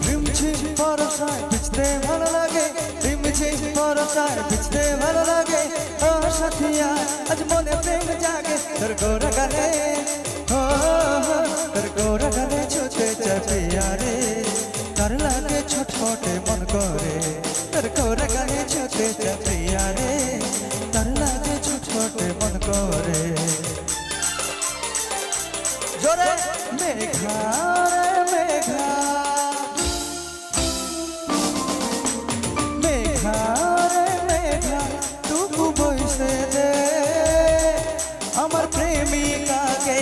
রিমঝিম বর্ষায় ভিজতে ভালো লাগে, রিমঝিম বর্ষায় ভিজতে ভালো লাগে। ও সাথিয়া আজ মনে প্রেম জাগে তোর গোরা গানে, ও তোর গোরা গানে ছুটে যাবে আরে, তার লাগে ছটফটে মন করে, তোর গোরা গানে ছুটে যাবে আরে, তার লাগে ছটফটে মন করে। জোরে মেঘা রে মেঘা, মেঘা রে মেঘা টুকু বইসে দে আমার প্রেমিকাকে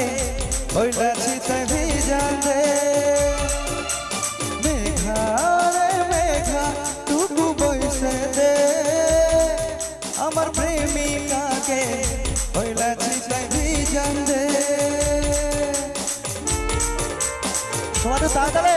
হইলাছি তাই ভিজান দে। মেঘা রে মেঘা টুকু বইসে দে আমার প্রেমিকাকে হইলাছি তাই ভিজান দে। তোমাদের তাড়াতাড়ি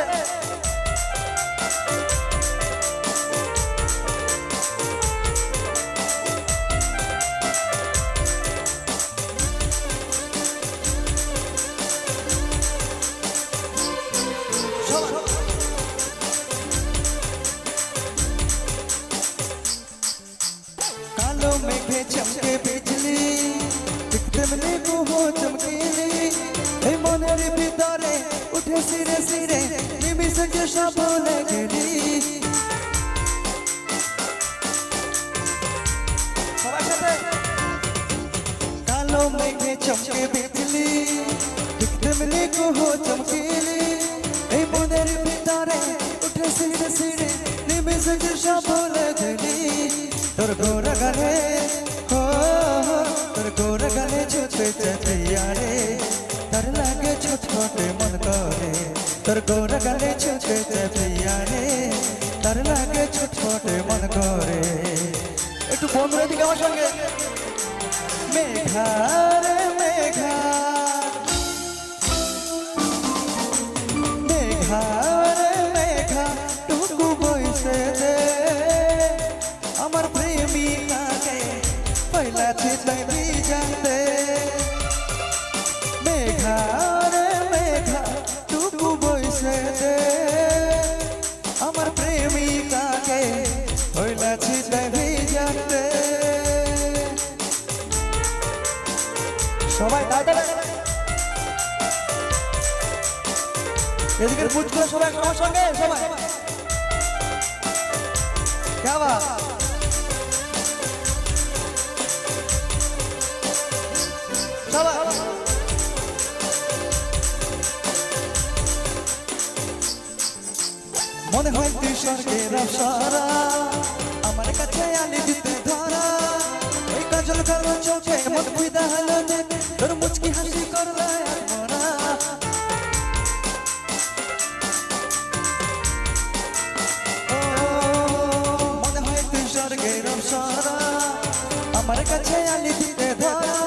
कालो मेघे चमके बिजली दिखते मने को हो चमकीली ए मनेर ভিতরে उठे सिरे सिरे निमिषे के सब भूले गेली। कालो मेघे चमके बिजली दिखते मने को हो चमकीली ए मनेर ভিতরে उठे सिरे सिरे निमिषे के सब भूले गेली। তোর গোরা গানে, ও তোর গোরা গানে ছুটে যাবে আরে, তার লাগে ছটফটে মন করে, তোর গোরা গানে ছুটে যাবে আরে, তার লাগে ছটফটে মন করে। একটু বন্ধুরা দিকে আমার সঙ্গে মেঘা রে মেঘা, মেঘা রে মেঘা টুকু বইসে দে আমার প্রেমিকাকে হইলাছি তাই ভিজান দে। মেঘা রে মেঘা টুকু বইসে দে আমার প্রেমিকাকে হইলাছি তাই ভিজান দে। সবাই তাড়াতাড়ি এদিকের বুঝগুলো সবাই আমার সঙ্গে সবাই কেবা মনে হয় তুই স্বর্গের অপ্সরা আমার কাছে আলি দিতে ধরা, ওই কাজল কালো চোখে মন বুঝা হলো তোর মুচকি হাসি করলে আর মরা। মনে হয় তুই স্বর্গের অপ্সরা আমার কাছে আলি দিতে ধরা,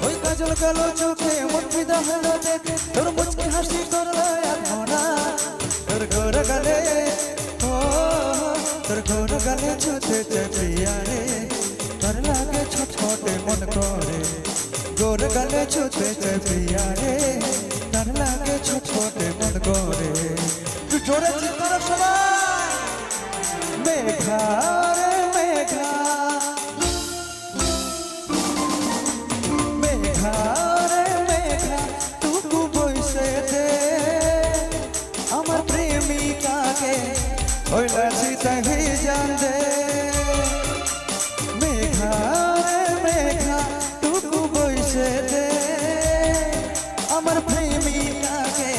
ওই কাজল কালো চোখে মন বুঝা হলো তোর মুচকি হাসি করলে আর মরা। তোর গোরা গালে, ও তোর গোরা গালে ছুটে যাবে আরে, তার লাগে ছটফটে মন করে, গোরা গালে ছুটে যাবে আরে, তার লাগে ছটফটে মন করে। তুই জোরে চিৎকার সবাই মেঘা রে মেঘা, মেঘা রে মেঘা টুকু বইসে দে আমার প্রেমিকাকে হইলাছি তাই ভিজান দে। মেঘা রে মেঘা টুকু বইসে দে আমার প্রেমিকাকে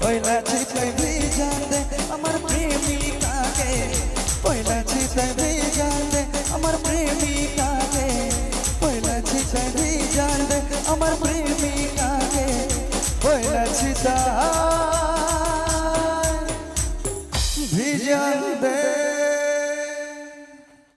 হইলাছি তাই ভিজান দে, আমার প্রেমিকাকে হইলাছি তাই ভিজান দে, আমার প্রেমিকাকে হইলাছি তাই ভিজান দে, আমার প্রেমিকাকে হইলাছি তাই